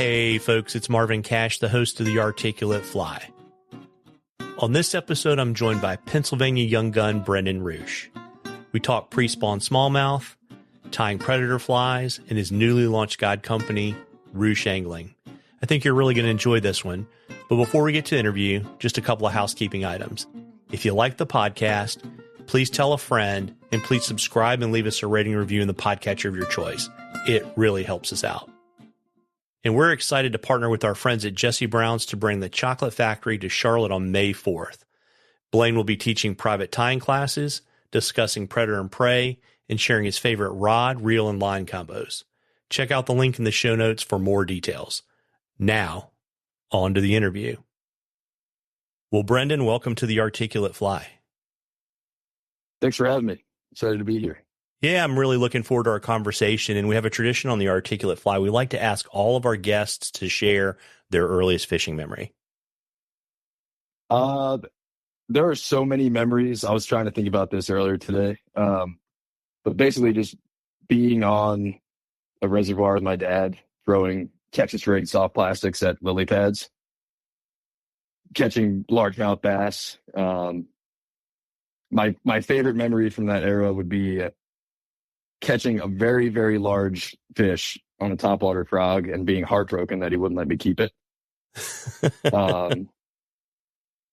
Hey folks, it's Marvin Cash, the host of the Articulate Fly. On this episode, I'm joined by Pennsylvania young gun Brendan Ruch. We talk prespawn smallmouth, tying predator flies, and his newly launched guide company, Ruch Angling. I think you're really going to enjoy this one. But before we get to the interview, just a couple of housekeeping items. If you like the podcast, please tell a friend, and please subscribe and leave us a rating and review in the podcatcher of your choice. It really helps us out. And we're excited to partner with our friends at Jesse Brown's to bring the Chocolate Factory to Charlotte on May 4th. Blaine will be teaching private tying classes, discussing predator and prey, and sharing his favorite rod, reel, and line combos. Check out the link in the show notes for more details. Now, on to the interview. Well, Brendan, welcome to the Articulate Fly. Thanks for having me. Excited to be here. Yeah, I'm really looking forward to our conversation, and we have a tradition on the Articulate Fly. We like to ask all of our guests to share their earliest fishing memory. There are so many memories. I was trying to think about this earlier today. But basically just being on a reservoir with my dad, throwing Texas rig soft plastics at lily pads, catching largemouth bass. My favorite memory from that era would be catching a very, very large fish on a topwater frog and being heartbroken that he wouldn't let me keep it.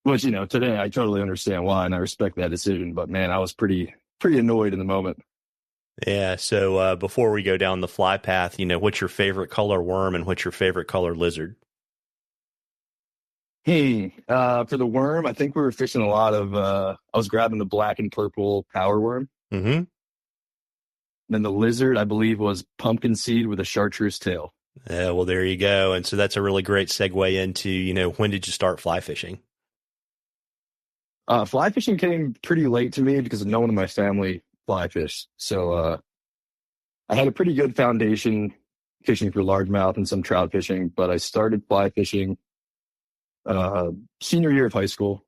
Which, today I totally understand why, and I respect that decision. But man, I was pretty annoyed in the moment. Yeah. So before we go down the fly path, what's your favorite color worm and what's your favorite color lizard? For the worm, I think we were fishing a lot of, I was grabbing the black and purple power worm. Mm-hmm. Then the lizard, I believe, was pumpkin seed with a chartreuse tail. Yeah, well, there you go. And so that's a really great segue into, when did you start fly fishing? Fly fishing came pretty late to me because no one in my family fly fished. So I had a pretty good foundation fishing for largemouth and some trout fishing, but I started fly fishing senior year of high school.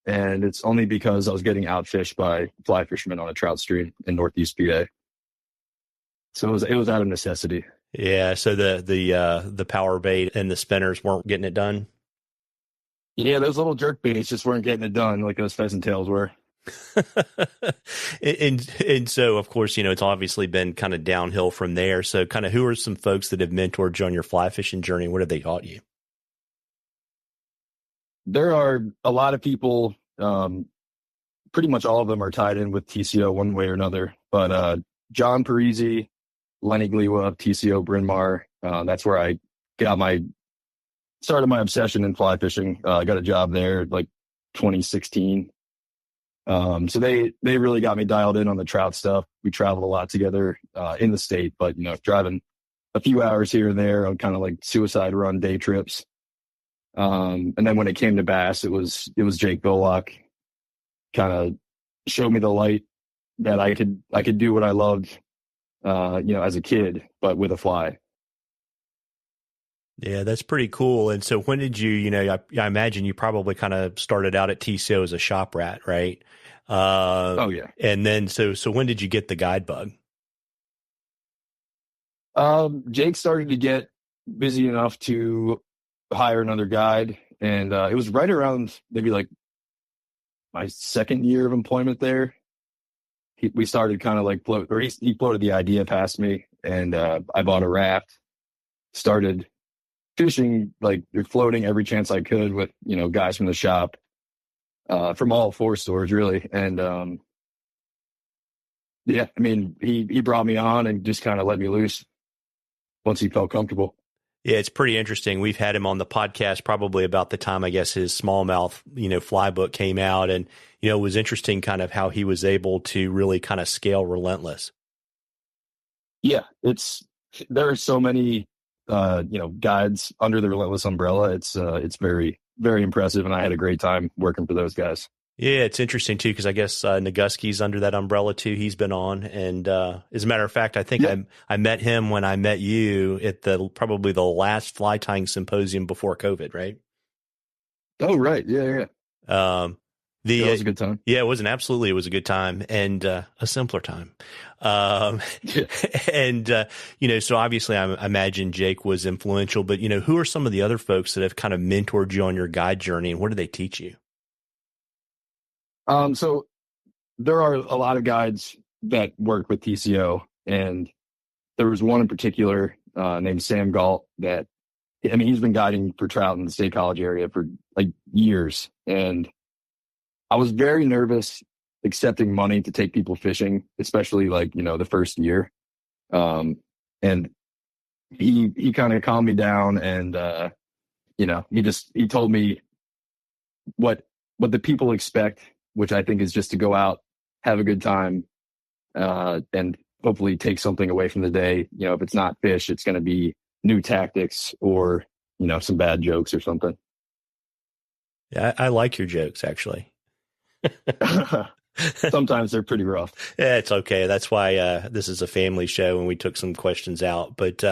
And it's only because I was getting outfished by fly fishermen on a trout stream in Northeast PA. So it was out of necessity. Yeah. So the power bait and the spinners weren't getting it done. Yeah, those little jerk baits just weren't getting it done like those pheasant tails were. and so, of course, it's obviously been kind of downhill from there. So kind of who are some folks that have mentored you on your fly fishing journey? What have they taught you? There are a lot of people, pretty much all of them are tied in with TCO one way or another. But John Parisi, Lenny Gliwa, TCO Bryn Mawr, that's where I started my obsession in fly fishing. I got a job there like 2016. So they really got me dialed in on the trout stuff. We traveled a lot together in the state, but driving a few hours here and there on kind of like suicide run day trips. And then when it came to bass, it was Jake Billock kind of showed me the light that I could do what I loved, as a kid, but with a fly. Yeah, that's pretty cool. And so when did you, I imagine you probably kind of started out at TCO as a shop rat, right? Oh yeah. And then, so when did you get the guide bug? Jake started to get busy enough to hire another guide, and it was right around maybe like my second year of employment there. We started kind of like he floated the idea past me, and I bought a raft, started fishing, like floating every chance I could with guys from the shop, from all four stores really. And yeah, I mean he brought me on and just kind of let me loose once he felt comfortable. Yeah, it's pretty interesting. We've had him on the podcast probably about the time, I guess, his smallmouth, fly book came out. And, it was interesting kind of how he was able to really kind of scale relentless. Yeah, there are so many, guides under the Relentless umbrella. It's very, very impressive. And I had a great time working for those guys. Yeah, it's interesting, too, because I guess Naguski's under that umbrella, too. He's been on. And as a matter of fact, I think I met him when I met you at probably the last fly tying symposium before COVID, right? Oh, right. Yeah. That was a good time. Yeah, it was it was a good time and a simpler time. Yeah. And, so obviously I imagine Jake was influential, but, who are some of the other folks that have kind of mentored you on your guide journey and what do they teach you? So there are a lot of guides that work with TCO, and there was one in particular named Sam Galt that, he's been guiding for trout in the State College area for like years. And I was very nervous accepting money to take people fishing, especially like, the first year. And he kind of calmed me down and, he told me what the people expect, which I think is just to go out, have a good time, and hopefully take something away from the day. If it's not fish, it's going to be new tactics or, some bad jokes or something. Yeah, I like your jokes, actually. Sometimes they're pretty rough. Yeah, it's okay. That's why this is a family show and we took some questions out. But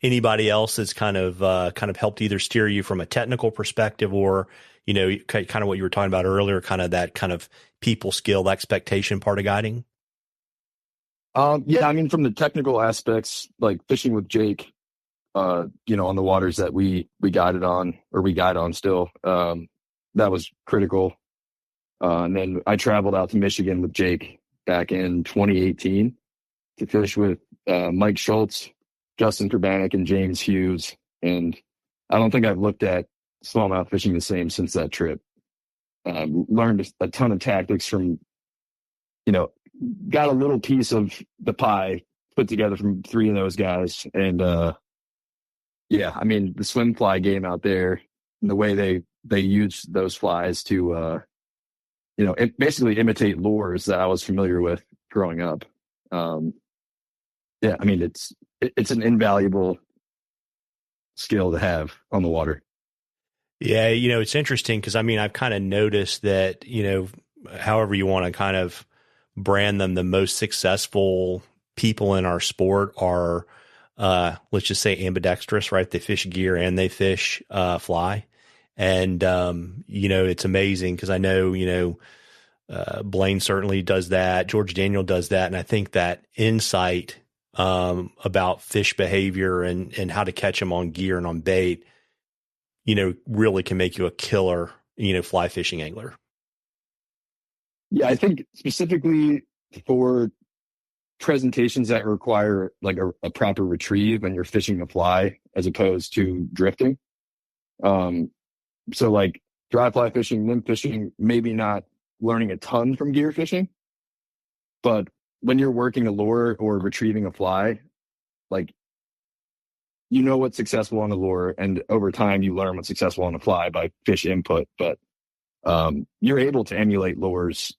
anybody else that's kind of helped either steer you from a technical perspective or, kind of what you were talking about earlier, kind of that kind of people skill expectation part of guiding? Yeah, from the technical aspects, like fishing with Jake, on the waters that we guided on, or we guide on still, that was critical. And then I traveled out to Michigan with Jake back in 2018 to fish with Mike Schultz, Justin Turbanek, and James Hughes. And I don't think I've looked at smallmouth fishing the same since that trip. Learned a ton of tactics from, got a little piece of the pie put together from three of those guys. And the swim fly game out there and the way they use those flies to, basically imitate lures that I was familiar with growing up. It's an invaluable skill to have on the water. Yeah. It's interesting because I've kind of noticed that, however you want to kind of brand them, the most successful people in our sport are, let's just say ambidextrous, right? They fish gear and they fish fly. And, it's amazing because I know, Blaine certainly does that. George Daniel does that. And I think that insight about fish behavior and how to catch them on gear and on bait, really can make you a killer, fly fishing angler. Yeah, I think specifically for presentations that require like a proper retrieve and you're fishing the fly as opposed to drifting. So like dry fly fishing, nymph fishing, maybe not learning a ton from gear fishing, but when you're working a lure or retrieving a fly, like, what's successful on the lure, and over time you learn what's successful on the fly by fish input, but you're able to emulate lures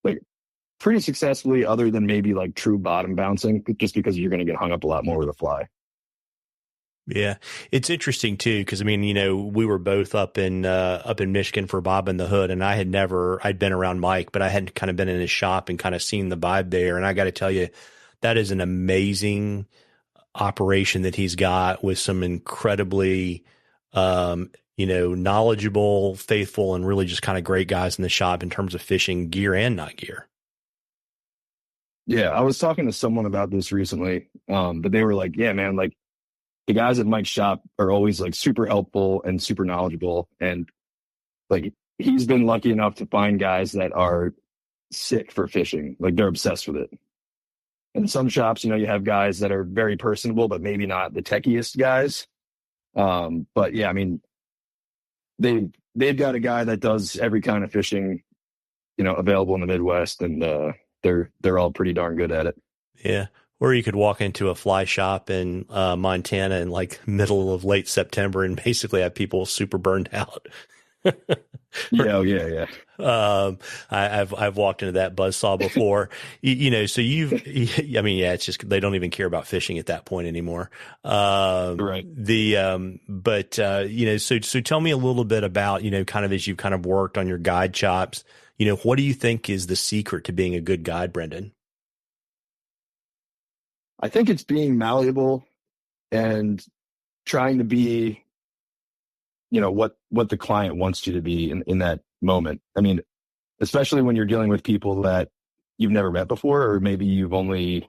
like pretty successfully, other than maybe like true bottom bouncing, just because you're going to get hung up a lot more with a fly. Yeah. It's interesting too. Cause we were both up in Michigan for Bob and the Hood, and I'd been around Mike, but I hadn't kind of been in his shop and kind of seen the vibe there. And I got to tell you, that is an amazing operation that he's got with some incredibly, knowledgeable, faithful, and really just kind of great guys in the shop in terms of fishing gear and not gear. Yeah. I was talking to someone about this recently. But they were like, yeah, man, like, the guys at Mike's shop are always like super helpful and super knowledgeable. And like, he's been lucky enough to find guys that are sick for fishing. Like, they're obsessed with it. In some shops, you have guys that are very personable, but maybe not the techiest guys. But yeah, they've got a guy that does every kind of fishing, available in the Midwest, and they're all pretty darn good at it. Yeah. Or you could walk into a fly shop in Montana in like middle of late September and basically have people super burned out. Yeah. I've walked into that buzzsaw before, so it's just, they don't even care about fishing at that point anymore. Right. So tell me a little bit about, kind of as you've kind of worked on your guide chops, what do you think is the secret to being a good guide, Brendan? I think it's being malleable and trying to be, what the client wants you to be in that moment. I mean, especially when you're dealing with people that you've never met before, or maybe you've only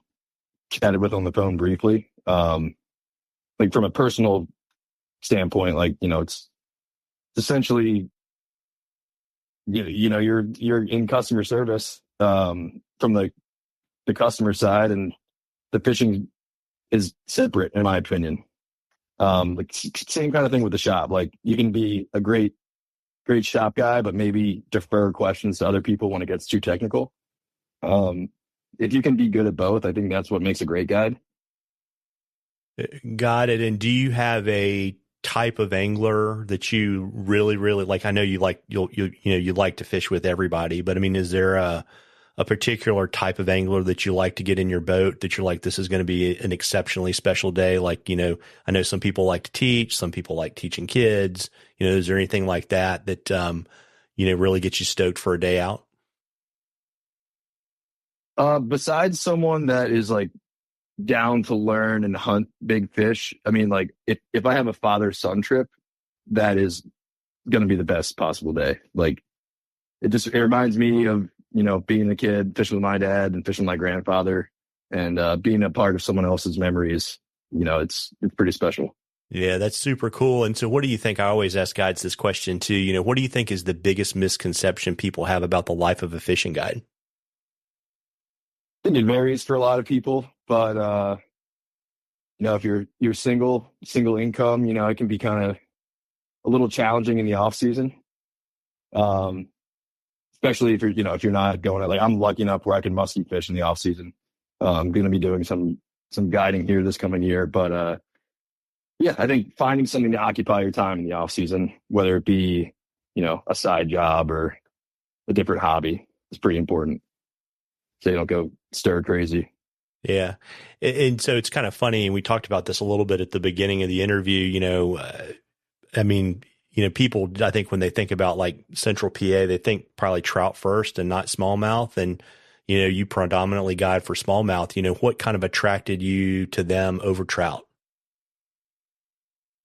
chatted with on the phone briefly. Like from a personal standpoint, like, it's essentially, you're in customer service, from the customer side, and the fishing is separate, in my opinion. Like same kind of thing with the shop. Like you can be a great shop guy, but maybe defer questions to other people when it gets too technical. If you can be good at both, I think that's what makes a great guide. Got it. And do you have a type of angler that you really, really like? I know you like, you like to fish with everybody, but I mean, is there a particular type of angler that you like to get in your boat that you're like, this is going to be an exceptionally special day? Like, I know some people like to teach, some people like teaching kids, is there anything like that really gets you stoked for a day out? Besides someone that is like down to learn and hunt big fish, I mean, like if I have a father-son trip, that is going to be the best possible day. Like it reminds me of, being a kid, fishing with my dad and fishing with my grandfather, and being a part of someone else's memories. It's pretty special. Yeah, that's super cool. And so what do you think? I always ask guides this question too. What do you think is the biggest misconception people have about the life of a fishing guide? I think it varies for a lot of people, but if you're single income, it can be kind of a little challenging in the off season. Especially if you're not going like, I'm lucky enough where I can musky fish in the off season. I'm going to be doing some guiding here this coming year, but yeah, I think finding something to occupy your time in the off season, whether it be, a side job or a different hobby, is pretty important, so you don't go stir crazy. Yeah. And so it's kind of funny. And we talked about this a little bit at the beginning of the interview, I mean, people, I think when they think about like Central PA, they think probably trout first and not smallmouth. And, you predominantly guide for smallmouth. What kind of attracted you to them over trout?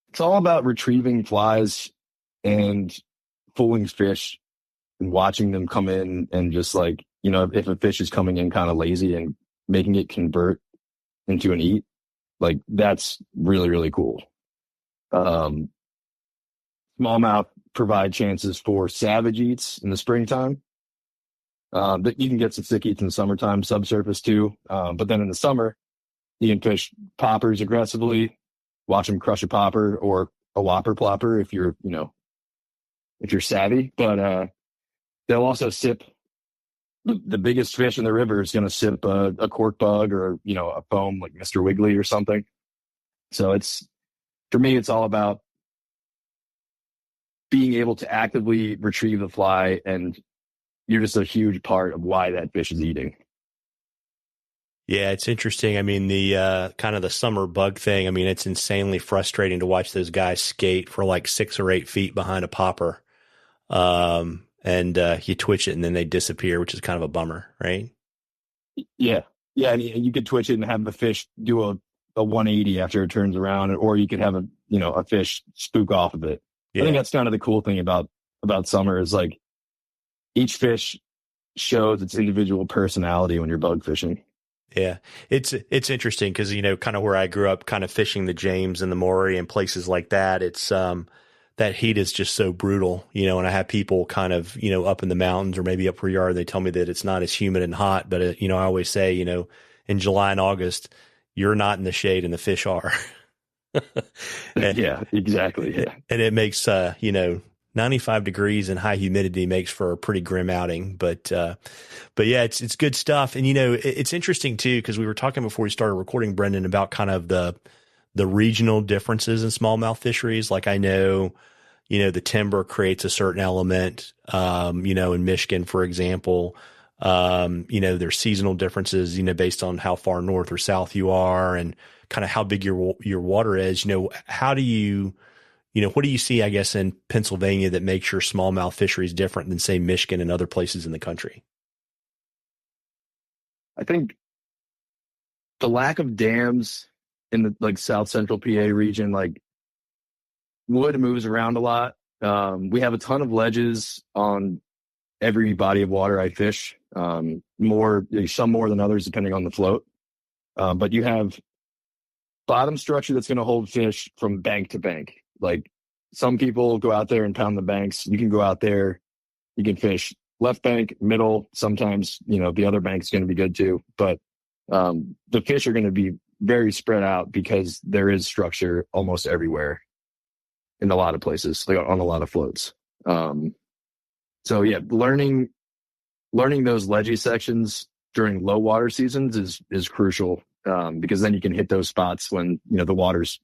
It's all about retrieving flies and pulling fish and watching them come in, and just like, if a fish is coming in kind of lazy and making it convert into an eat, like that's really, really cool. Smallmouth provide chances for savage eats in the springtime. But you can get some sick eats in the summertime, subsurface too. But then in the summer, you can fish poppers aggressively, watch them crush a popper or a whopper plopper if you're savvy. But they'll also sip. The biggest fish in the river is going to sip a cork bug or a foam like Mr. Wiggly or something. So for me, it's all about being able to actively retrieve the fly, and you're just a huge part of why that fish is eating. Yeah, it's interesting. I mean, the kind of the summer bug thing, I mean, it's insanely frustrating to watch those guys skate for like 6 or 8 feet behind a popper. And you twitch it and then they disappear, which is kind of a bummer, right? Yeah. Yeah. And you could twitch it and have the fish do a 180 after it turns around, or you could have a fish spook off of it. Yeah. I think that's kind of the cool thing about summer is like each fish shows its individual personality when you're bug fishing. Yeah, it's interesting because, kind of where I grew up, kind of fishing the James and the Maury and places like that. It's that heat is just so brutal, and I have people kind of, up in the mountains or maybe up where you are, they tell me that it's not as humid and hot. But, I always say, in July and August, you're not in the shade and the fish are. Yeah, exactly. Yeah. And it makes, 95 degrees and high humidity makes for a pretty grim outing, but yeah, it's good stuff. And, it's interesting too, because we were talking before we started recording, Brendan, about kind of the regional differences in smallmouth fisheries. Like I know, the timber creates a certain element, in Michigan, for example, there's seasonal differences, based on how far north or south you are and kind of how big your water is. How do you, what do you see, I guess, in Pennsylvania that makes your smallmouth fisheries different than, say, Michigan and other places in the country? I think the lack of dams in the South Central PA region, like wood moves around a lot. We have a ton of ledges on every body of water I fish, some more than others, depending on the float. But you have bottom structure that's going to hold fish from bank to bank. Like some people go out there and pound the banks. You can go out there, you can fish left bank, middle. Sometimes, the other bank's going to be good too. But the fish are going to be very spread out because there is structure almost everywhere in a lot of places, like on a lot of floats. So yeah, learning those ledgy sections during low water seasons is crucial, because then you can hit those spots when the water's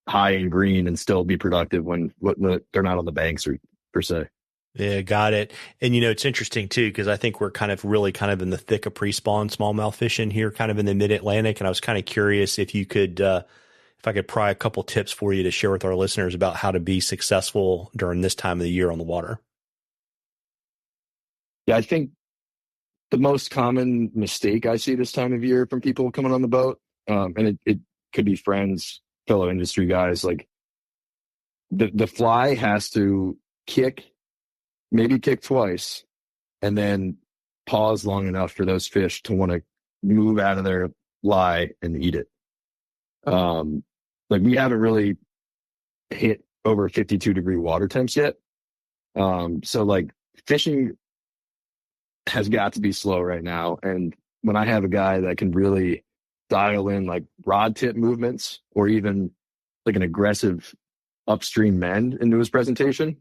high and green and still be productive when they're not on the banks or per se. Yeah, got it. And it's interesting too, because I think we're really in the thick of pre-spawn smallmouth fishing here, kind of in the mid-Atlantic. And I was kind of curious if you could, if I could pry a couple tips for you to share with our listeners about how to be successful during this time of the year on the water. Yeah, I think the most common mistake I see this time of year from people coming on the boat, and it could be friends, fellow industry guys, like the fly has to maybe kick twice, and then pause long enough for those fish to want to move out of their lie and eat it. Like we haven't really hit over 52-degree water temps yet. So like fishing has got to be slow right now. And when I have a guy that can really dial in like rod tip movements or even like an aggressive upstream mend into his presentation,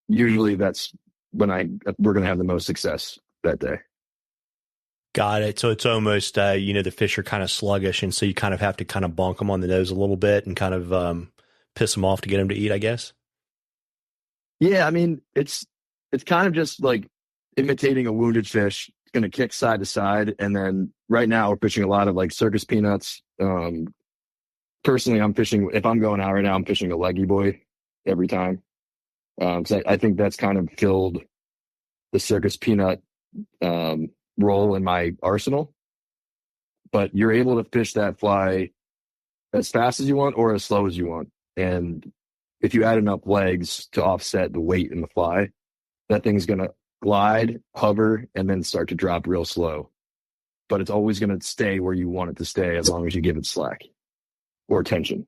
usually that's when we're going to have the most success that day. Got it. So it's almost, the fish are kind of sluggish. And so you kind of have to kind of bonk them on the nose a little bit and kind of piss them off to get them to eat, I guess. Yeah. I mean, it's kind of just like imitating a wounded fish. It's going to kick side to side. And then right now we're fishing a lot of like circus peanuts. Personally, if I'm going out right now, I'm fishing a Leggy Boi every time. Because I think that's kind of filled the circus peanut role in my arsenal. But you're able to fish that fly as fast as you want or as slow as you want. And if you add enough legs to offset the weight in the fly, that thing's going to glide, hover, and then start to drop real slow. But it's always going to stay where you want it to stay as long as you give it slack or tension.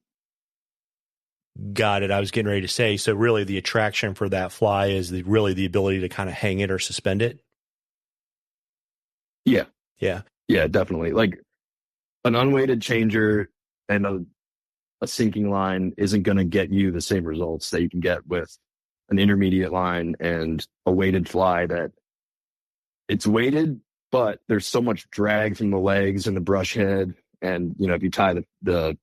Got it. I was getting ready to say, so really the attraction for that fly is really the ability to kind of hang it or suspend it. Yeah. Yeah. Yeah, definitely. Like an unweighted changer and a sinking line isn't going to get you the same results that you can get with an intermediate line and a weighted fly that it's weighted, but there's so much drag from the legs and the brush head. And, if you tie the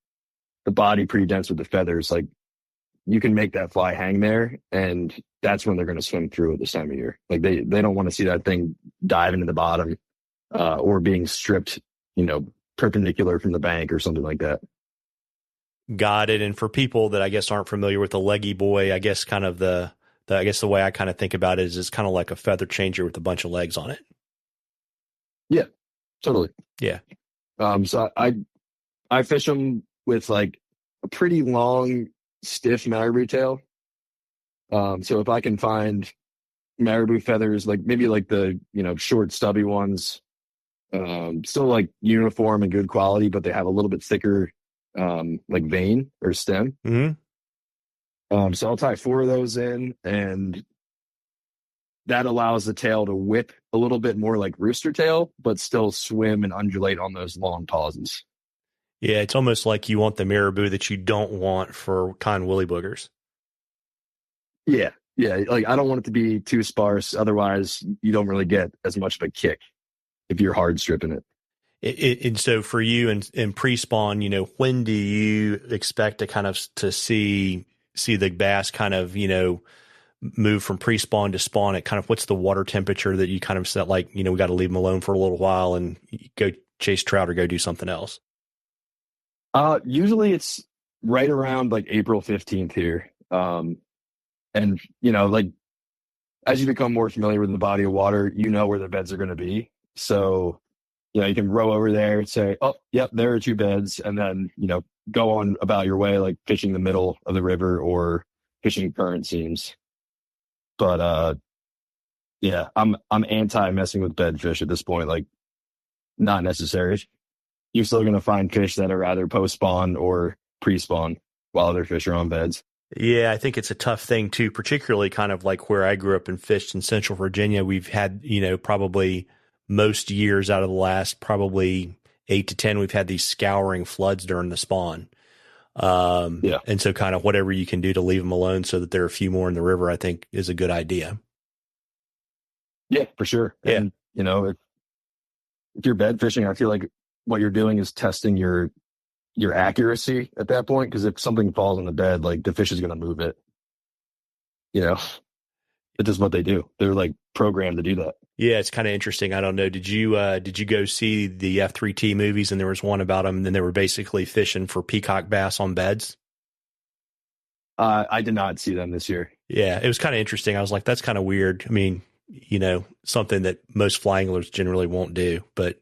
body pretty dense with the feathers, like you can make that fly hang there, and that's when they're going to swim through at this time of year. Like they don't want to see that thing dive into the bottom or being stripped, perpendicular from the bank or something like that. Got it. And for people that I guess aren't familiar with the Leggy Boi, I guess kind of the way I kind of think about it is it's kind of like a feather changer with a bunch of legs on it. Yeah, totally. Yeah. So I fish them with like a pretty long, stiff marabou tail. So if I can find marabou feathers, like maybe like the, short stubby ones, still like uniform and good quality, but they have a little bit thicker, like vein or stem. Mm-hmm. So I'll tie 4 of those in, and that allows the tail to whip a little bit more like rooster tail, but still swim and undulate on those long pauses. Yeah, it's almost like you want the marabou that you don't want for kind willy boogers. Yeah. Like I don't want it to be too sparse. Otherwise, you don't really get as much of a kick if you're hard stripping it. And so for you in pre-spawn, when do you expect to kind of to see the bass kind of, move from pre-spawn to spawn at kind of what's the water temperature that you kind of set, like, we got to leave them alone for a little while and go chase trout or go do something else? Usually it's right around like April 15th here. And, like as you become more familiar with the body of water, where the beds are going to be. So, you can row over there and say, oh, yep, there are 2 beds. And then, go on about your way, like fishing the middle of the river or fishing current seems. But yeah, I'm anti messing with bed fish at this point. Like, not necessary. You're still going to find fish that are either post spawn or pre spawn while other fish are on beds. Yeah, I think it's a tough thing too, particularly kind of like where I grew up and fished in Central Virginia. We've had, probably most years out of the last probably 8 to 10, we've had these scouring floods during the spawn. Yeah. And so kind of whatever you can do to leave them alone so that there are a few more in the river, I think is a good idea. Yeah, for sure. Yeah. And, if you're bed fishing, I feel like what you're doing is testing your accuracy at that point. Because if something falls on the bed, like the fish is going to move it. It's just what they do. They're like programmed to do that. Yeah, it's kind of interesting. I don't know. Did you go see the F3T movies? And there was one about them, and then they were basically fishing for peacock bass on beds. I did not see them this year. Yeah, it was kind of interesting. I was like, that's kind of weird. I mean, something that most fly anglers generally won't do, but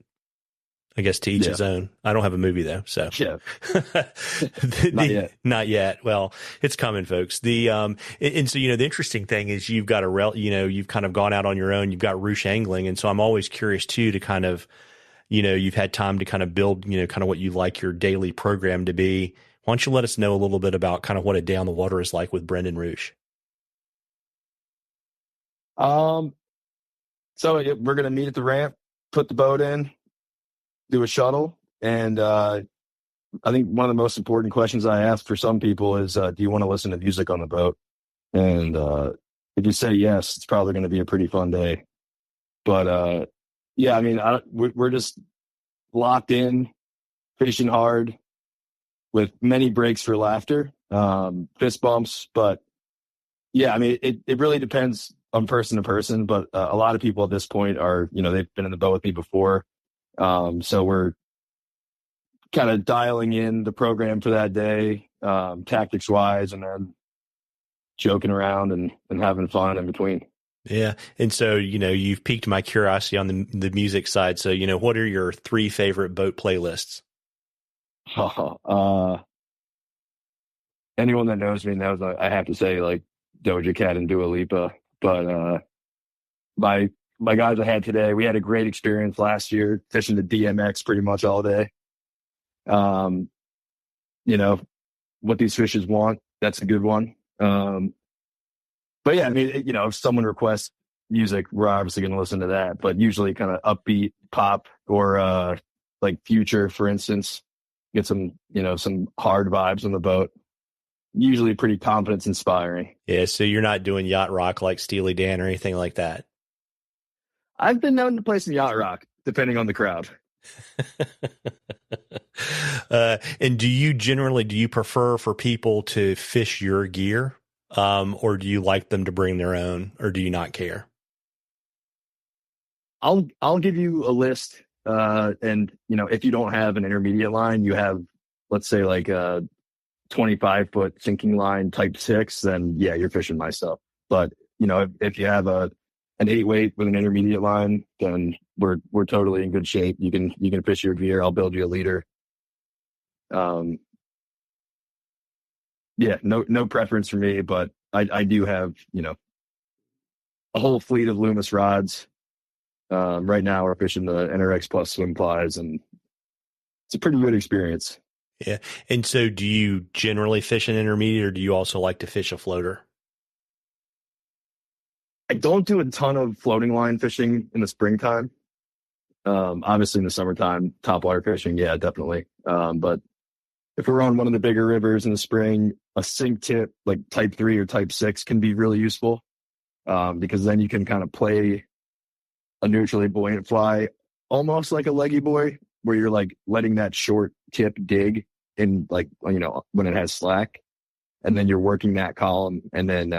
I guess to each his own. I don't have a movie though, so yeah, not yet. Well, it's coming, folks. And so the interesting thing is you've got you've kind of gone out on your own. You've got Ruch Angling, and so I'm always curious too to kind of, you've had time to kind of build, kind of what you like your daily program to be. Why don't you let us know a little bit about kind of what a day on the water is like with Brendan Ruch? So we're gonna meet at the ramp, put the boat in, do a shuttle, and I think one of the most important questions I ask for some people is, do you want to listen to music on the boat? And if you say yes, it's probably going to be a pretty fun day. But yeah, I mean, we're just locked in, fishing hard, with many breaks for laughter, fist bumps. But yeah, I mean, it really depends on person to person. But a lot of people at this point are, they've been in the boat with me before. So we're kind of dialing in the program for that day, tactics wise, and then joking around and having fun in between. Yeah. And so, you've piqued my curiosity on the music side. So, what are your 3 favorite boat playlists? Anyone that knows me knows I have to say like Doja Cat and Dua Lipa, but my guys I had today, we had a great experience last year fishing the DMX pretty much all day. What these fishes want, that's a good one. But yeah, I mean, if someone requests music, we're obviously going to listen to that, but usually kind of upbeat pop or like Future, for instance, get some hard vibes on the boat. Usually pretty confidence inspiring. Yeah. So you're not doing yacht rock like Steely Dan or anything like that. I've been known to play some yacht rock, depending on the crowd. And do you prefer for people to fish your gear, or do you like them to bring their own, or do you not care? I'll give you a list, and if you don't have an intermediate line, you have, let's say, like a 25-foot sinking line type 6, then yeah, you're fishing my stuff. But if you have an 8-weight with an intermediate line, then we're totally in good shape. You can fish your gear. I'll build you a leader. Yeah, no preference for me, but I do have a whole fleet of Loomis rods. Right now we're fishing the NRX Plus swim plies, and it's a pretty good experience. Yeah. And so do you generally fish an intermediate, or do you also like to fish a floater? I don't do a ton of floating line fishing in the springtime. Obviously in the summertime, topwater fishing, yeah, definitely. But if we're on one of the bigger rivers in the spring, a sink tip like type 3 or type 6 can be really useful, because then you can kind of play a neutrally buoyant fly, almost like a Leggy Boi, where you're like letting that short tip dig in, like, when it has slack, and then you're working that column, and then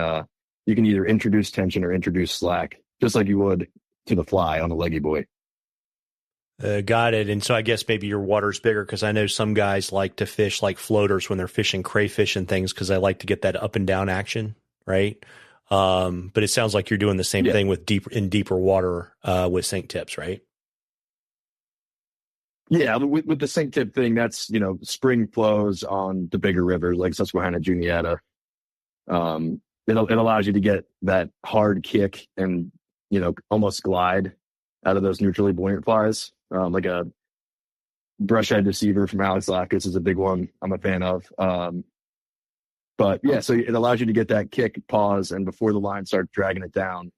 you can either introduce tension or introduce slack, just like you would to the fly on a Leggy Boi. Got it. And so I guess maybe your water's bigger, because I know some guys like to fish like floaters when they're fishing crayfish and things, because I like to get that up and down action, right? But it sounds like you're doing the same thing with deeper water with sink tips, right? Yeah, with the sink tip thing, that's spring flows on the bigger rivers like Susquehanna, Juniata. It allows you to get that hard kick and, almost glide out of those neutrally buoyant flies. Like a brush head deceiver from Alex Lafkus is a big one I'm a fan of. But yeah, so it allows you to get that kick, pause, and before the line starts dragging it down,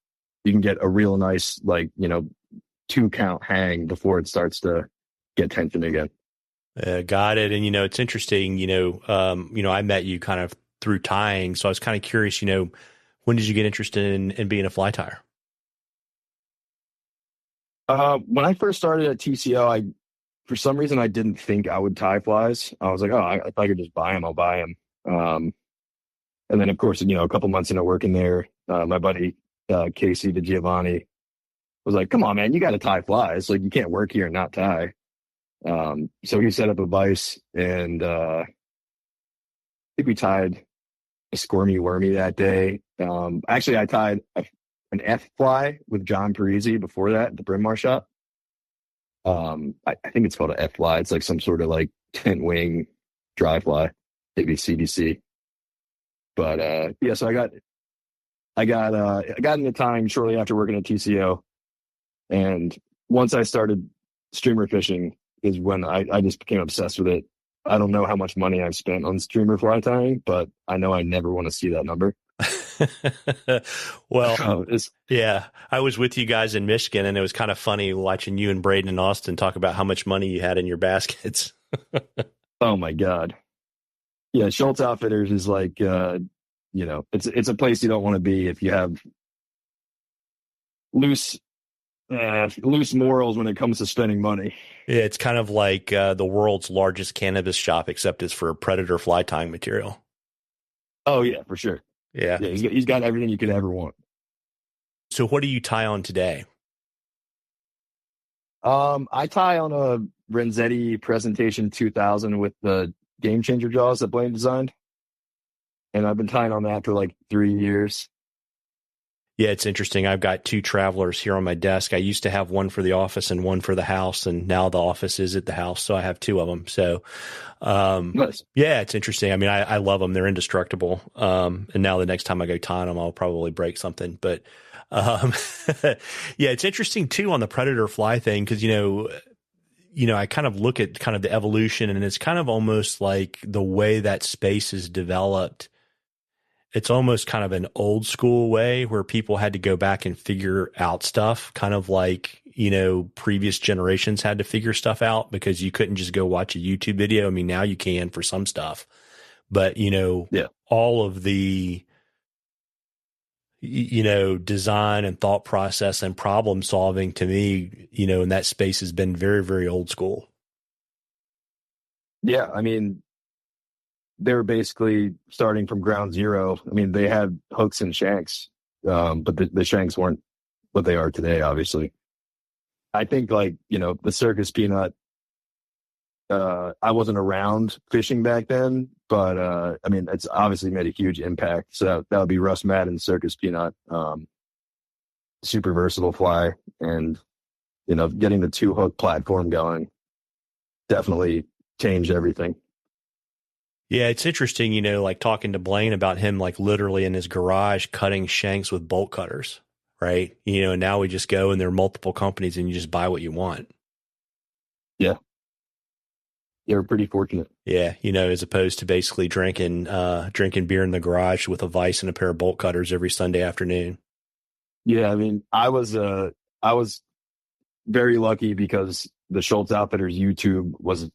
you can get a real nice, 2-count hang before it starts to get tension again. Got it. And, it's interesting, I met you kind of through tying. So I was kind of curious, when did you get interested in being a fly tyer? When I first started at TCO, for some reason, I didn't think I would tie flies. I was like, if I could just buy them, I'll buy them. And then, of course, a couple months into working there, my buddy Casey DiGiovanni was like, come on, man, you got to tie flies. Like, you can't work here and not tie. So he set up a vise, and I think we tied a squirmy wormy that day. Actually, I tied an F fly with John Parisi before that at the Bryn Mawr shop. I think it's called an F fly. It's like some sort of like tent wing dry fly, maybe CDC. But yeah, so I got into tying shortly after working at TCO, and once I started streamer fishing is when I just became obsessed with it. I don't know how much money I've spent on streamer fly tying, but I know I never want to see that number. Well, yeah, I was with you guys in Michigan, and it was kind of funny watching you and Braden and Austin talk about how much money you had in your baskets. Oh my God. Yeah, Schultz Outfitters is like, it's a place you don't want to be if you have loose morals when it comes to spending money. Yeah, it's kind of like the world's largest cannabis shop, except it's for predator fly tying material. Oh yeah, for sure. Yeah, he's got everything you could ever want. So what do you tie on today? I tie on a Renzetti Presentation 2000 with the Game Changer jaws that Blaine designed. And I've been tying on that for like 3 years. Yeah, it's interesting. I've got 2 travelers here on my desk. I used to have one for the office and one for the house, and now the office is at the house, so I have 2 of them. So, nice. Yeah, it's interesting. I mean, I love them. They're indestructible. And now the next time I go tying them, I'll probably break something. But yeah, it's interesting too on the predator fly thing because, I kind of look at kind of the evolution, and it's kind of almost like the way that space is developed. It's almost kind of an old school way where people had to go back and figure out stuff, kind of like, previous generations had to figure stuff out because you couldn't just go watch a YouTube video. I mean, now you can for some stuff, but, all of the, design and thought process and problem solving to me, in that space has been very, very old school. Yeah. I mean, they were basically starting from ground zero. I mean, they had hooks and shanks, but the shanks weren't what they are today, obviously. I think the circus peanut, I wasn't around fishing back then, but I mean, it's obviously made a huge impact. So that would be Russ Madden's circus peanut, super versatile fly, and, getting the 2-hook platform going definitely changed everything. Yeah, it's interesting, like talking to Blaine about him, like literally in his garage cutting shanks with bolt cutters, right? And now we just go and there are multiple companies and you just buy what you want. Yeah. Yeah, we're pretty fortunate. Yeah, as opposed to basically drinking beer in the garage with a vise and a pair of bolt cutters every Sunday afternoon. Yeah, I mean, I was very lucky because the Schultz Outfitters YouTube was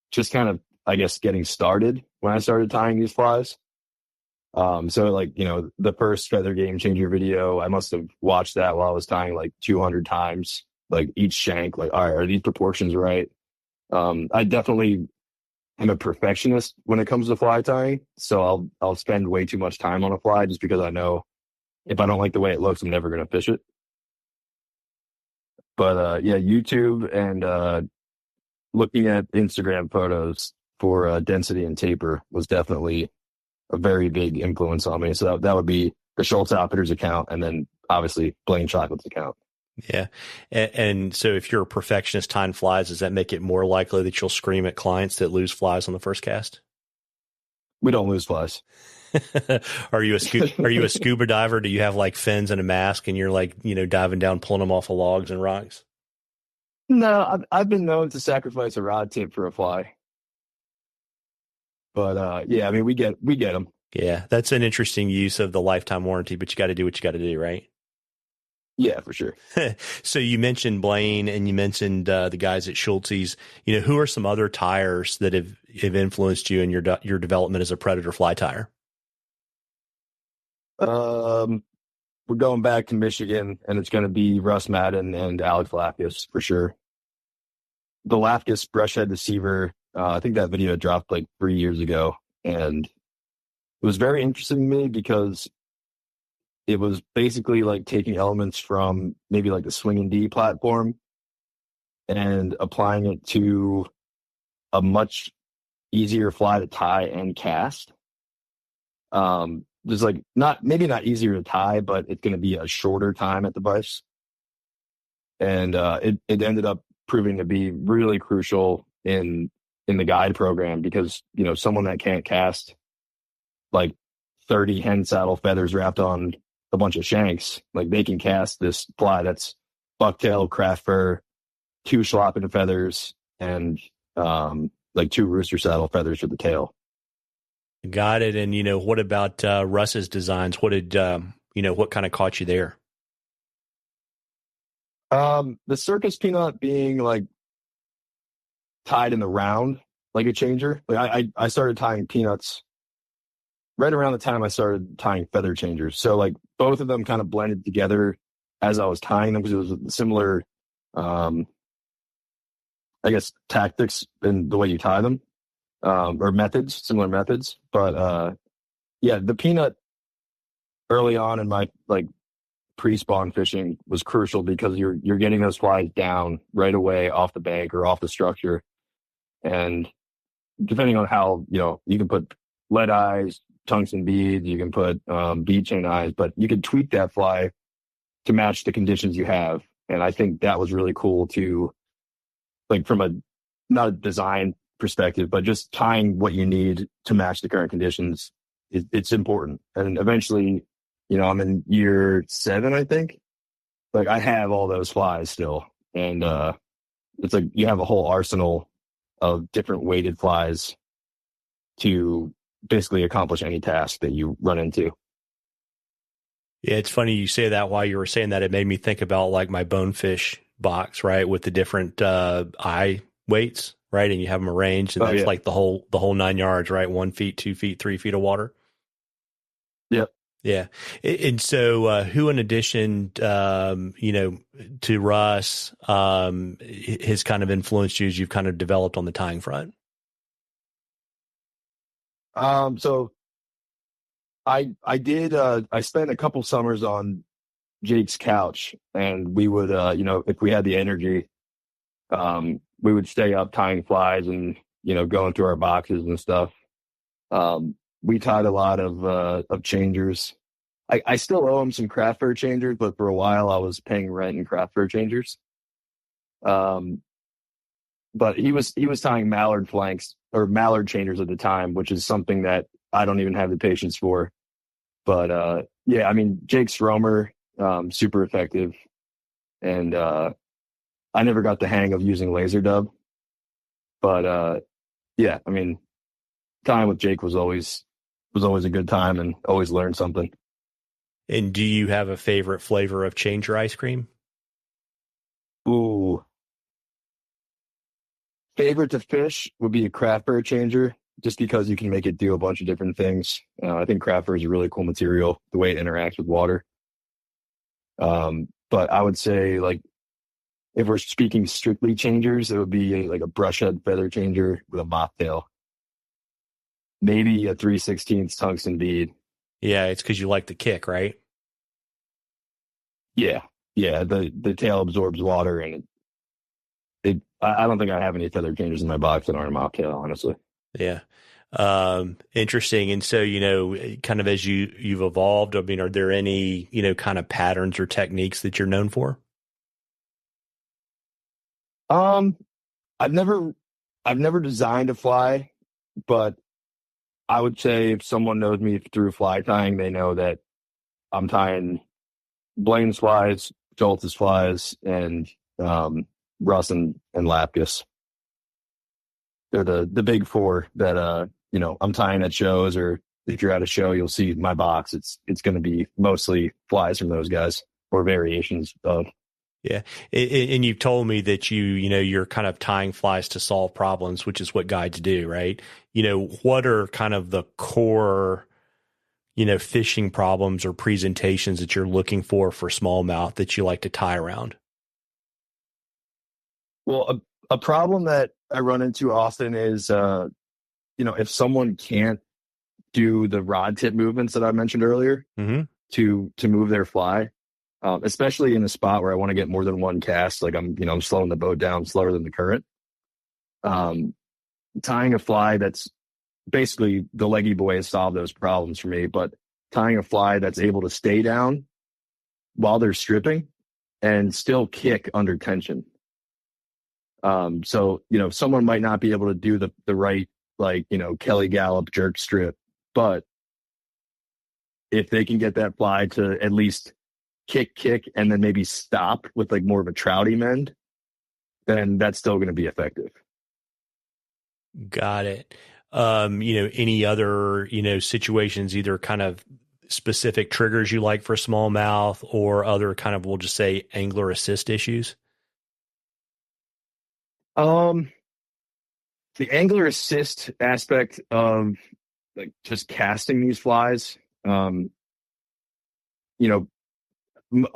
just kind of, I guess, getting started when I started tying these flies. So the first Feather Game Changer video, I must have watched that while I was tying like 200 times, like each shank, like, all right, are these proportions right? I definitely am a perfectionist when it comes to fly tying. So I'll spend way too much time on a fly just because I know if I don't like the way it looks, I'm never going to fish it. But yeah, YouTube and looking at Instagram photos for density and taper was definitely a very big influence on me. So that would be the Schultz Outfitters account, and then obviously Blaine Chocolate's account. Yeah. And so if you're a perfectionist tying flies, does that make it more likely that you'll scream at clients that lose flies on the first cast? We don't lose flies. Are you a scuba diver? Do you have like fins and a mask and you're like, diving down, pulling them off of logs and rocks? No, I've been known to sacrifice a rod tip for a fly. But yeah, I mean, we get them. Yeah, that's an interesting use of the lifetime warranty, but you got to do what you got to do, right? Yeah, for sure. So you mentioned Blaine and you mentioned the guys at Schulte's. Who are some other tires that have influenced you in your development as a predator fly tire? We're going back to Michigan, and it's going to be Russ Madden and Alex Lapkus for sure. The Lapkus brush head deceiver, I think that video dropped like 3 years ago, and it was very interesting to me because it was basically like taking elements from maybe like the Swing and D platform and applying it to a much easier fly to tie and cast. There's like maybe not easier to tie, but it's going to be a shorter time at the vise. And it ended up proving to be really crucial in the guide program because, someone that can't cast like 30 hen saddle feathers wrapped on a bunch of shanks, like they can cast this fly that's bucktail, craft fur, 2 schlappen feathers, and like 2 rooster saddle feathers for the tail. Got it. And, what about Russ's designs? What did, what kind of caught you there? The circus peanut being like tied in the round, like a changer. Like I started tying peanuts right around the time I started tying feather changers. So like both of them kind of blended together as I was tying them because it was similar, I guess, tactics in the way you tie them. Or similar methods. But yeah, the peanut early on in my like pre-spawn fishing was crucial because you're getting those flies down right away off the bank or off the structure. And depending on how, you can put lead eyes, tungsten beads, you can put bead chain eyes, but you can tweak that fly to match the conditions you have. And I think that was really cool to, like, from not a design perspective, but just tying what you need to match the current conditions. It's important. And eventually, I'm in year 7, I think. Like I have all those flies still. And it's like you have a whole arsenal of different weighted flies to basically accomplish any task that you run into. Yeah, it's funny you say that. While you were saying that, it made me think about like my bonefish box, right, with the different eye weights, right, and you have them arranged, and that's like the whole 9 yards, right, 1 foot, 2 feet, 3 feet of water. Yep. Yeah, and so who, in addition, to Russ, has kind of influenced you as you've kind of developed on the tying front? So I did, I spent a couple summers on Jake's couch, and we would, if we had the energy, we would stay up tying flies and, going through our boxes and stuff. We tied a lot of changers. I still owe him some craft fur changers, but for a while I was paying rent in craft fur changers. But he was tying mallard flanks or mallard changers at the time, which is something that I don't even have the patience for. But yeah, I mean, Jake's roamer, super effective. And I never got the hang of using laser dub. But yeah, I mean, time with Jake was always a good time and always learned something. And do you have a favorite flavor of changer ice cream? Ooh. Favorite to fish would be a craft fur changer, just because you can make it do a bunch of different things. I think craft fur is a really cool material, the way it interacts with water. But I would say, like, if we're speaking strictly changers, it would be like a brushhead feather changer with a mocktail. Maybe a 3/16 tungsten bead. Yeah, it's because you like the kick, right? Yeah. The tail absorbs water, and I don't think I have any feather changers in my box that aren't a mocktail, honestly. Yeah. Interesting. And so, kind of as you've evolved, I mean, are there any, kind of patterns or techniques that you're known for? I've never designed a fly, but I would say if someone knows me through fly tying, they know that I'm tying Blaine's flies, Joltis flies, and Russ and Lapkus. They're the big four that I'm tying at shows, or if you're at a show, you'll see my box. It's going to be mostly flies from those guys or variations of. Yeah. And you've told me that you're kind of tying flies to solve problems, which is what guides do, right? What are kind of the core, fishing problems or presentations that you're looking for smallmouth that you like to tie around? Well, a problem that I run into often is, if someone can't do the rod tip movements that I mentioned earlier mm-hmm. to move their fly, especially in a spot where I want to get more than one cast, like I'm slowing the boat down slower than the current. Tying a fly that's basically the Leggy Boi has solved those problems for me, but tying a fly that's able to stay down while they're stripping and still kick under tension. So someone might not be able to do the right, Kelly Gallup jerk strip, but if they can get that fly to at least kick, and then maybe stop with more of a trouty mend, then that's still going to be effective. Got it. Any other, situations, either kind of specific triggers you like for smallmouth or other kind of, we'll just say, angler assist issues? The angler assist aspect of just casting these flies, a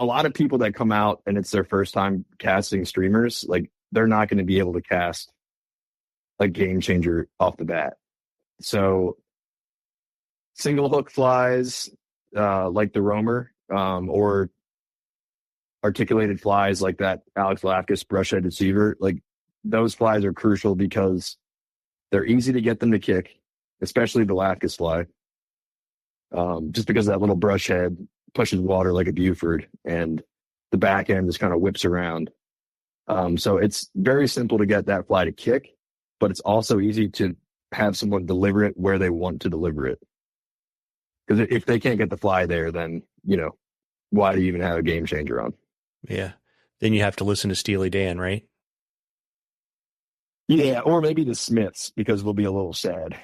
lot of people that come out and it's their first time casting streamers, they're not going to be able to cast a game changer off the bat. So single hook flies, like the Roamer, or articulated flies like that Alex Lapkus brush-head deceiver, those flies are crucial because they're easy to get them to kick, especially the Lapkus fly. Just because that little brush head pushes water like a Buford and the back end just kind of whips around. So it's very simple to get that fly to kick, but it's also easy to have someone deliver it where they want to deliver it. Because if they can't get the fly there, then, why do you even have a game changer on? Yeah. Then you have to listen to Steely Dan, right? Yeah, or maybe the Smiths, because we'll be a little sad.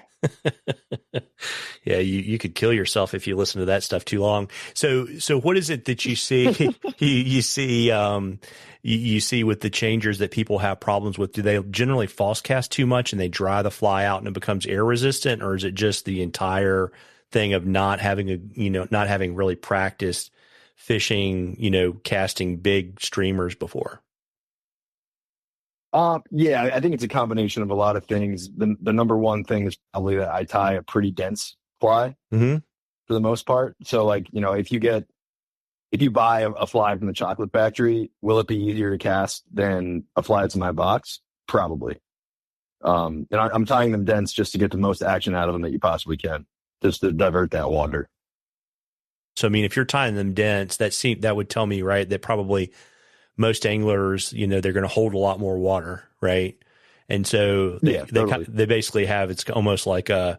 Yeah, you could kill yourself if you listen to that stuff too long. So what is it that you see you see with the changers that people have problems with? Do they generally false cast too much and they dry the fly out and it becomes air resistant, or is it just the entire thing of not having not having really practiced fishing, casting big streamers before? Yeah, I think it's a combination of a lot of things. The number one thing is probably that I tie a pretty dense fly mm-hmm. for the most part. So if you buy a fly from the chocolate factory, will it be easier to cast than a fly that's in my box? Probably. And I'm tying them dense just to get the most action out of them that you possibly can, just to divert that water. So, if you're tying them dense, that would tell me, right, that probably most anglers, they're going to hold a lot more water, right? And so they basically have, it's almost like a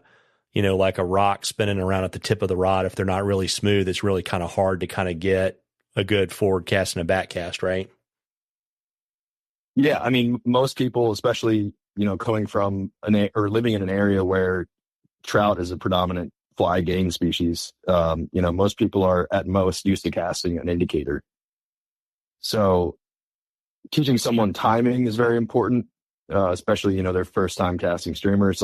rock spinning around at the tip of the rod. If they're not really smooth, it's really kind of hard to kind of get a good forward cast and a back cast, right? Yeah, most people, especially coming from or living in an area where trout is a predominant fly game species, most people are at most used to casting an indicator. So teaching someone timing is very important, especially, their first time casting streamers,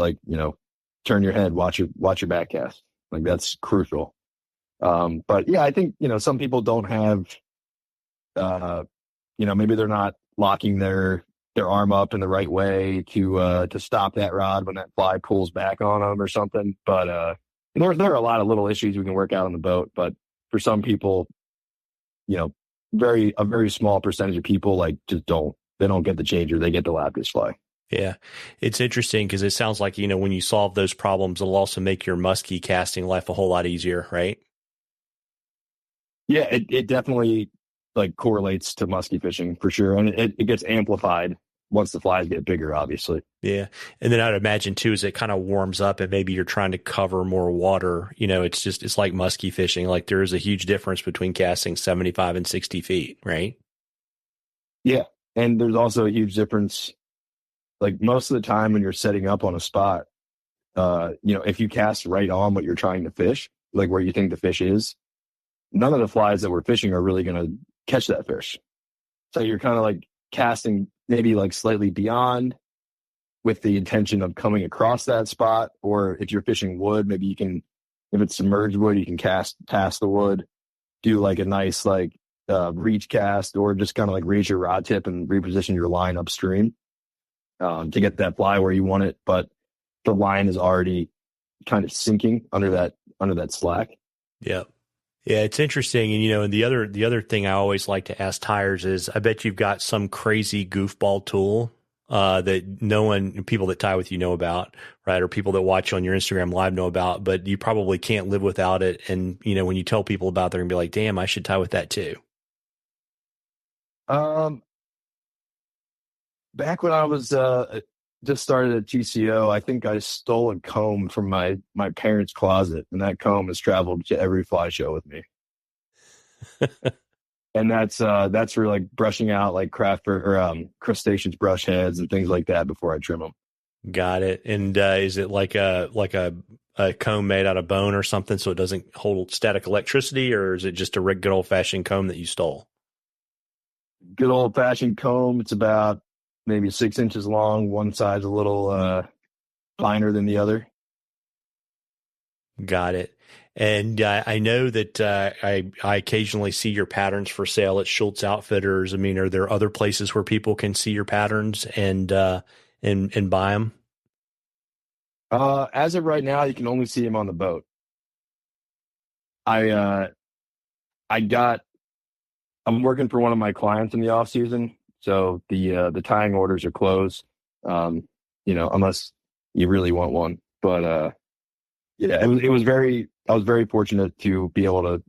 turn your head, watch your back cast. That's crucial. But yeah, I think, some people don't have, maybe they're not locking their arm up in the right way to stop that rod when that fly pulls back on them or something. But there are a lot of little issues we can work out on the boat. But for some people, a very small percentage of people just don't get the changer. They get the Lapkus fly. Yeah. It's interesting because it sounds like, when you solve those problems, it'll also make your musky casting life a whole lot easier, right? Yeah, it definitely correlates to musky fishing for sure. And it gets amplified once the flies get bigger, obviously. Yeah. And then I'd imagine too, as it kind of warms up and maybe you're trying to cover more water, it's like musky fishing. Like there is a huge difference between casting 75 and 60 feet, right? Yeah. And there's also a huge difference. Like most of the time when you're setting up on a spot, if you cast right on what you're trying to fish, like where you think the fish is, none of the flies that we're fishing are really going to catch that fish. So you're kind of like casting maybe like slightly beyond with the intention of coming across that spot. Or if you're fishing wood, maybe you can, if it's submerged wood, you can cast past the wood, do like a nice like reach cast, or just kind of like raise your rod tip and reposition your line upstream to get that fly where you want it. But the line is already kind of sinking under that slack. Yeah. Yeah, it's interesting. And, and the other thing I always like to ask tyers is, I bet you've got some crazy goofball tool that people that tie with you know about, right? Or people that watch on your Instagram live know about, but you probably can't live without it. And, when you tell people about it, they're gonna be like, damn, I should tie with that too. Back when I was just started at TCO, I think I stole a comb from my parents' closet, and that comb has traveled to every fly show with me. And that's for like brushing out like crustaceans brush heads and things like that before I trim them. Got it. And is it like a comb made out of bone or something so it doesn't hold static electricity, or is it just a good old fashioned comb that you stole? Good old fashioned comb. It's about maybe 6 inches long. One side's a little finer than the other. Got it. And I know that I occasionally see your patterns for sale at Schultz Outfitters. I mean, are there other places where people can see your patterns and buy them? As of right now, you can only see them on the boat. I'm working for one of my clients in the off season, so the tying orders are closed. Unless you really want one. But yeah, I was very fortunate to be able to,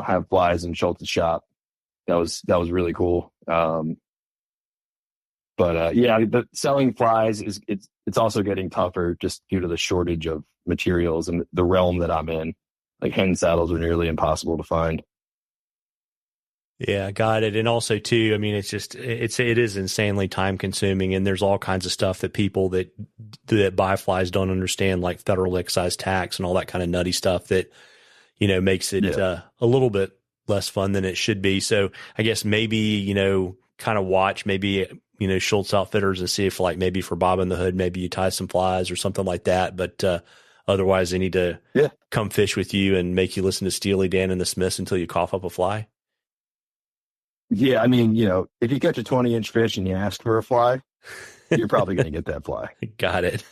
have flies in Schultz's shop. That was really cool. But selling flies it's also getting tougher just due to the shortage of materials and the realm that I'm in. Like hen saddles are nearly impossible to find. Yeah, got it. And also too, I mean, it is insanely time consuming, and there's all kinds of stuff that people that buy flies don't understand, like federal excise tax and all that kind of nutty stuff that, makes it a little bit less fun than it should be. So I guess maybe, kind of watch maybe, Schultz Outfitters and see if like maybe for Bob in the Hood, maybe you tie some flies or something like that. But otherwise they need to come fish with you and make you listen to Steely Dan and the Smiths until you cough up a fly. Yeah, I mean, if you catch a 20-inch fish and you ask for a fly, you're probably going to get that fly. Got it.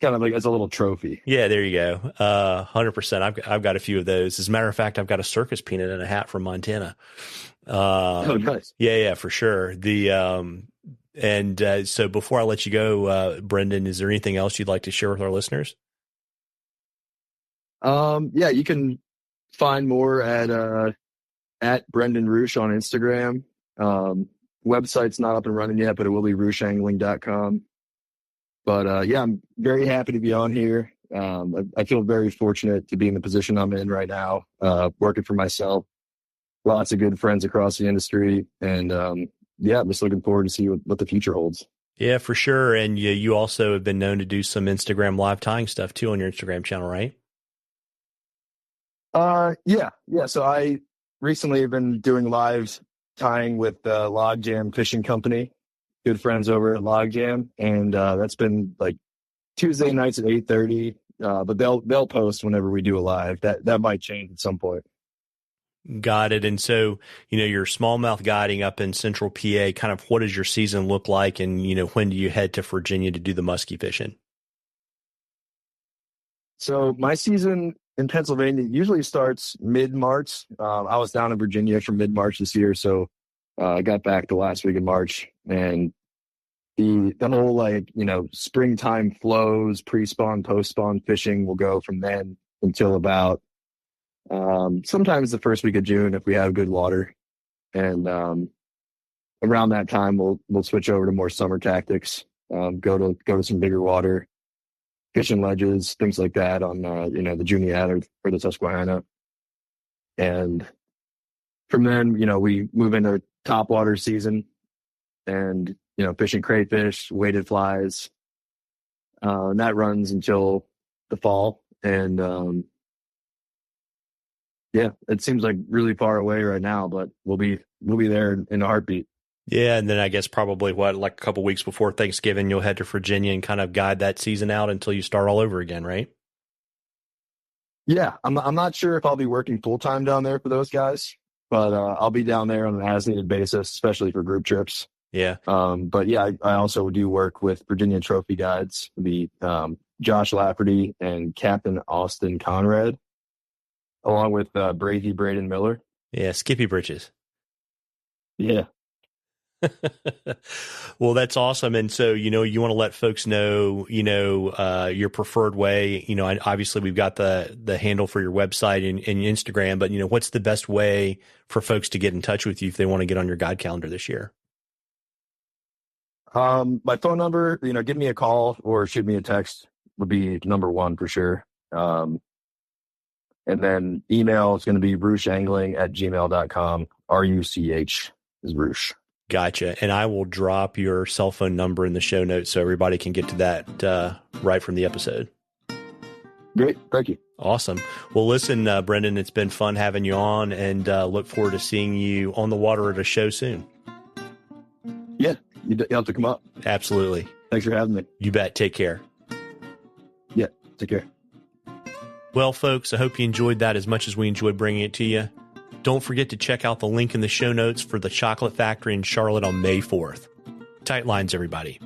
Kind of like as a little trophy. Yeah, there you go. 100%. I've got a few of those. As a matter of fact, I've got a circus peanut in a hat from Montana. Oh, nice. Yeah, for sure. So before I let you go, Brendan, is there anything else you'd like to share with our listeners? Yeah, you can find more at Brendan Ruch on Instagram. Website's not up and running yet, but it will be ruchangling.com. But I'm very happy to be on here. I feel very fortunate to be in the position I'm in right now, working for myself. Lots of good friends across the industry. And I'm just looking forward to see what the future holds. Yeah, for sure. And you also have been known to do some Instagram live tying stuff too on your Instagram channel, right? Yeah. So I recently have been doing live tying with Log Jam Fishing Company, good friends over at Log Jam, and that's been like Tuesday nights at 8:30. But they'll post whenever we do a live. That might change at some point. Got it. And so, your smallmouth guiding up in central PA, kind of what does your season look like? And, when do you head to Virginia to do the muskie fishing? So my season in Pennsylvania usually starts mid-March. I was down in Virginia for mid-March this year, so I got back the last week of March, and the whole springtime flows, pre-spawn, post-spawn fishing will go from then until about sometimes the first week of June if we have good water. And around that time, we'll switch over to more summer tactics. Go to some bigger water, fishing ledges, things like that on the Juniata or the Susquehanna. And from then, we move into topwater season and, fishing crayfish, weighted flies. And that runs until the fall. And it seems like really far away right now, but we'll be there in a heartbeat. Yeah, and then I guess probably like a couple weeks before Thanksgiving, you'll head to Virginia and kind of guide that season out until you start all over again, right? Yeah, I'm not sure if I'll be working full time down there for those guys, but I'll be down there on an as needed basis, especially for group trips. Yeah. But yeah, I also do work with Virginia Trophy Guides, Josh Lafferty and Captain Austin Conrad, along with Braden Miller. Yeah, Skippy Britches. Yeah. Well, that's awesome. And so, you want to let folks know, your preferred way. Obviously we've got the handle for your website and Instagram, but what's the best way for folks to get in touch with you if they want to get on your guide calendar this year? My phone number, give me a call or shoot me a text would be number one for sure. And then email is going to be ruchangling@gmail.com. RUCH is Ruch. Gotcha. And I will drop your cell phone number in the show notes so everybody can get to that right from the episode. Great. Thank you. Awesome. Well, listen, Brendan, it's been fun having you on, and look forward to seeing you on the water at a show soon. Yeah. You have to come up. Absolutely. Thanks for having me. You bet. Take care. Yeah. Take care. Well, folks, I hope you enjoyed that as much as we enjoyed bringing it to you. Don't forget to check out the link in the show notes for the Chocolate Factory in Charlotte on May 4th. Tight lines, everybody.